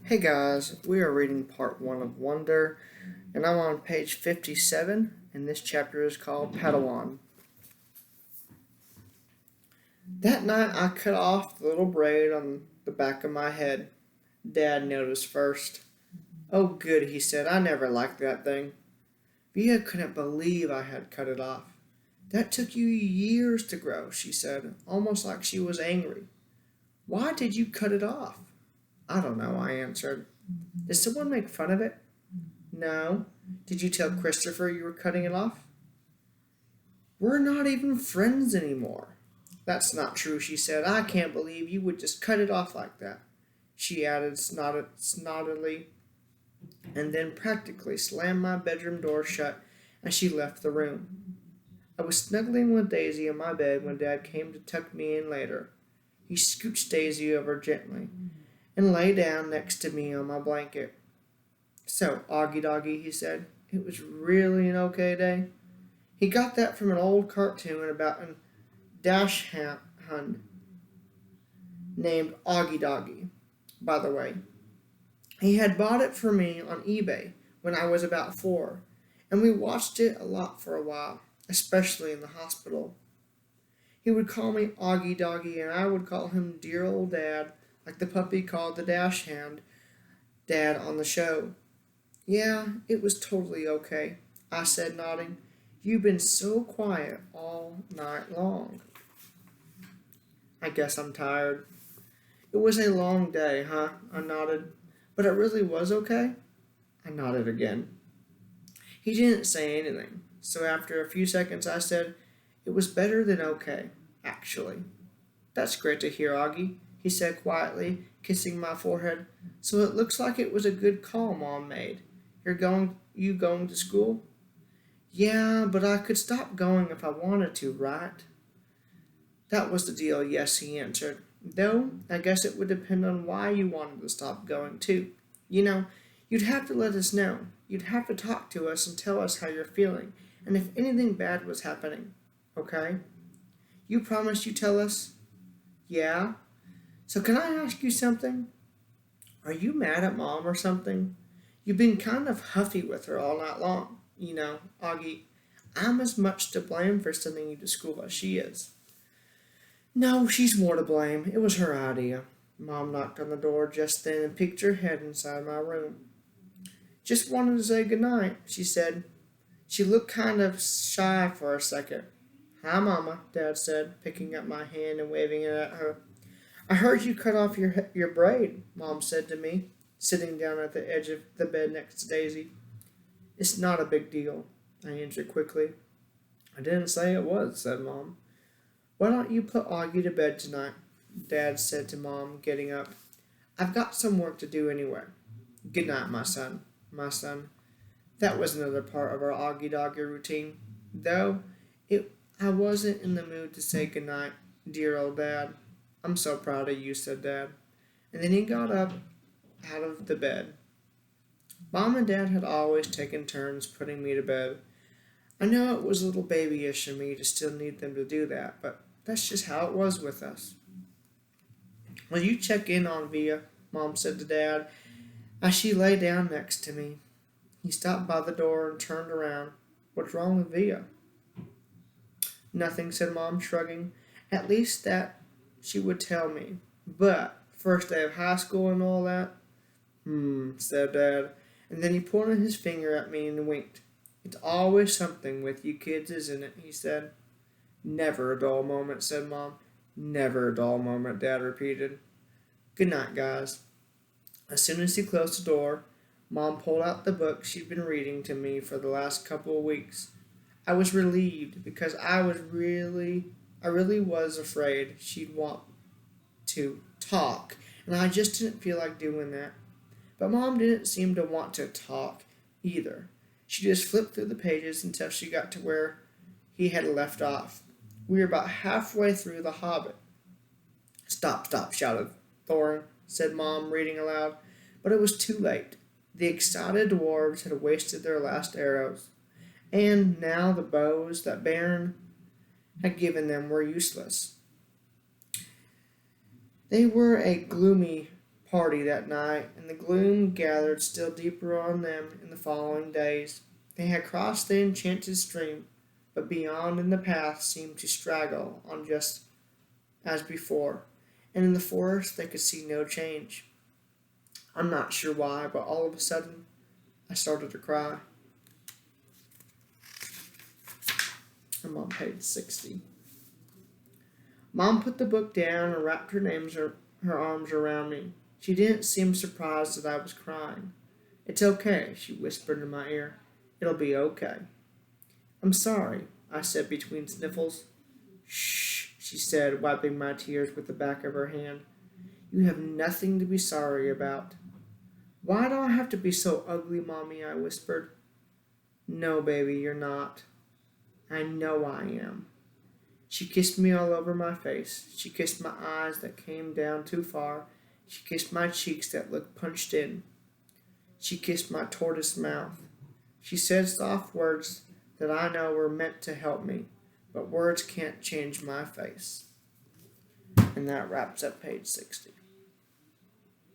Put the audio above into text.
Hey guys, we are reading part 1 of Wonder, and I'm on page 57, and this chapter is called Padawan. That night I cut off the little braid on the back of my head. Dad noticed first. Oh, good, he said. I never liked that thing. Via couldn't believe I had cut it off. That took you years to grow, she said, almost like she was angry. Why did you cut it off? I don't know, I answered. Did someone make fun of it? No. Did you tell Christopher you were cutting it off? We're not even friends anymore. That's not true, she said. I can't believe you would just cut it off like that, she added snottily, and then practically slammed my bedroom door shut as she left the room. I was snuggling with Daisy in my bed when Dad came to tuck me in later. He scooched Daisy over gently and lay down next to me on my blanket. So, Augie Doggy, he said, it was really an okay day. He got that from an old cartoon about a dash hound named Augie Doggy, by the way. He had bought it for me on eBay when I was about 4, and we watched it a lot for a while, especially in the hospital. He would call me Augie Doggy, and I would call him dear old Dad, like the puppy called the dash hound Dad on the show. Yeah, it was totally okay, I said, nodding. You've been so quiet all night long. I guess I'm tired. It was a long day, huh? I nodded. But it really was okay? I nodded again. He didn't say anything, so after a few seconds I said, it was better than okay, actually. That's great to hear, Augie, he said quietly, kissing my forehead. So it looks like it was a good call Mom made. You going to school? Yeah, but I could stop going if I wanted to, right? That was the deal, yes, he answered. Though, I guess it would depend on why you wanted to stop going, too. You'd have to let us know. You'd have to talk to us and tell us how you're feeling, and if anything bad was happening. Okay? You promise you tell us? Yeah? So can I ask you something? Are you mad at Mom or something? You've been kind of huffy with her all night long. Augie, I'm as much to blame for sending you to school as she is. No, she's more to blame. It was her idea. Mom knocked on the door just then and peeked her head inside my room. Just wanted to say goodnight, she said. She looked kind of shy for a second. Hi, Mama, Dad said, picking up my hand and waving it at her. I heard you cut off your braid, Mom said to me, sitting down at the edge of the bed next to Daisy. It's not a big deal, I answered quickly. I didn't say it was, said Mom. Why don't you put Augie to bed tonight? Dad said to Mom, getting up. I've got some work to do anyway. Good night, my son. My son. That was another part of our Augie Doggy routine. Though I wasn't in the mood to say good night, dear old Dad. I'm so proud of you, said Dad. And then he got up out of the bed. Mom and Dad had always taken turns putting me to bed. I know it was a little babyish of me to still need them to do that, but that's just how it was with us. Will you check in on Via? Mom said to Dad as she lay down next to me. He stopped by the door and turned around. What's wrong with Via? Nothing, said Mom, shrugging. At least that she would tell me. But first day of high school and all that? Said Dad. And then he pointed his finger at me and winked. It's always something with you kids, isn't it? He said. Never a dull moment, said Mom. Never a dull moment, Dad repeated. Good night, guys. As soon as he closed the door, Mom pulled out the book she'd been reading to me for the last couple of weeks. I was relieved because I really was afraid she'd want to talk, and I just didn't feel like doing that. But Mom didn't seem to want to talk either. She just flipped through the pages until she got to where he had left off. We were about halfway through The Hobbit. Stop, shouted Thorin, said Mom, reading aloud. But it was too late. The excited dwarves had wasted their last arrows, and now the bows that Beren had given them were useless. They were a gloomy party that night, and the gloom gathered still deeper on them in the following days. They had crossed the enchanted stream, but beyond in the path seemed to straggle on just as before, and in the forest they could see no change. I'm not sure why, but all of a sudden I started to cry. I'm on page 60. Mom put the book down and wrapped her arms around me. She didn't seem surprised that I was crying. It's okay, she whispered in my ear. It'll be okay. I'm sorry, I said between sniffles. Shh, she said, wiping my tears with the back of her hand. You have nothing to be sorry about. Why do I have to be so ugly, Mommy? I whispered. No, baby, you're not. I know I am. She kissed me all over my face. She kissed my eyes that came down too far. She kissed my cheeks that looked punched in. She kissed my tortoise mouth. She said soft words that I know were meant to help me, but words can't change my face. And that wraps up page 60.